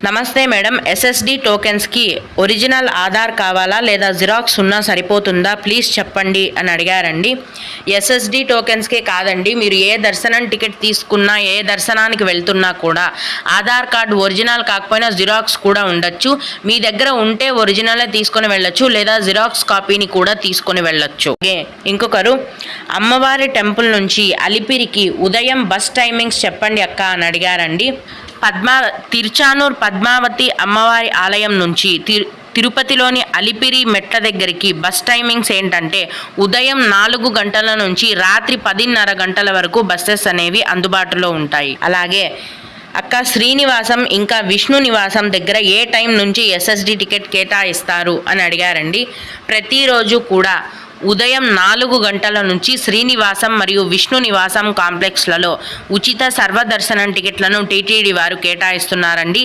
నమస్తే madam, SSD టోకెన్స్కి original Aadhaar కావాలా లేదా జిరాక్స్ ఉన్నా సరిపోతుందా, ప్లీజ్ చెప్పండి అని అడిగారండి. ఎస్ఎస్డి టోకెన్స్కే కాదండి, మీరు ఏ దర్శనం టికెట్ తీసుకున్నా, ఏ దర్శనానికి వెళ్తున్నా కూడా ఆధార్ కార్డు ఒరిజినల్ కాకపోయినా జిరాక్స్ కూడా ఉండొచ్చు. మీ దగ్గర ఉంటే ఒరిజినలే తీసుకొని వెళ్ళొచ్చు, లేదా జిరాక్స్ కాపీని కూడా తీసుకొని వెళ్ళొచ్చు. ఇంకొకరు, అమ్మవారి టెంపుల్ నుంచి అలిపిరికి ఉదయం బస్ టైమింగ్స్ చెప్పండి అక్క అని అడిగారండి. తిరుచానూర్ పద్మావతి అమ్మవారి ఆలయం నుంచి తిరుపతిలోని అలిపిరి మెట్ల దగ్గరికి బస్ టైమింగ్స్ ఏంటంటే ఉదయం 4 గంటల నుంచి రాత్రి 10:30 గంటల వరకు బస్సెస్ అనేవి అందుబాటులో ఉంటాయి. అలాగే అక్క, శ్రీనివాసం ఇంకా విష్ణు నివాసం దగ్గర ఏ టైం నుంచి ఎస్ఎస్డి టికెట్ కేటాయిస్తారు అని అడిగారండి. ప్రతిరోజు కూడా ఉదయం 4 గంటల నుంచి శ్రీనివాసం మరియు విష్ణు నివాసం కాంప్లెక్స్లలో ఉచిత సర్వదర్శనం టికెట్లను టీటీడీ వారు కేటాయిస్తున్నారండి.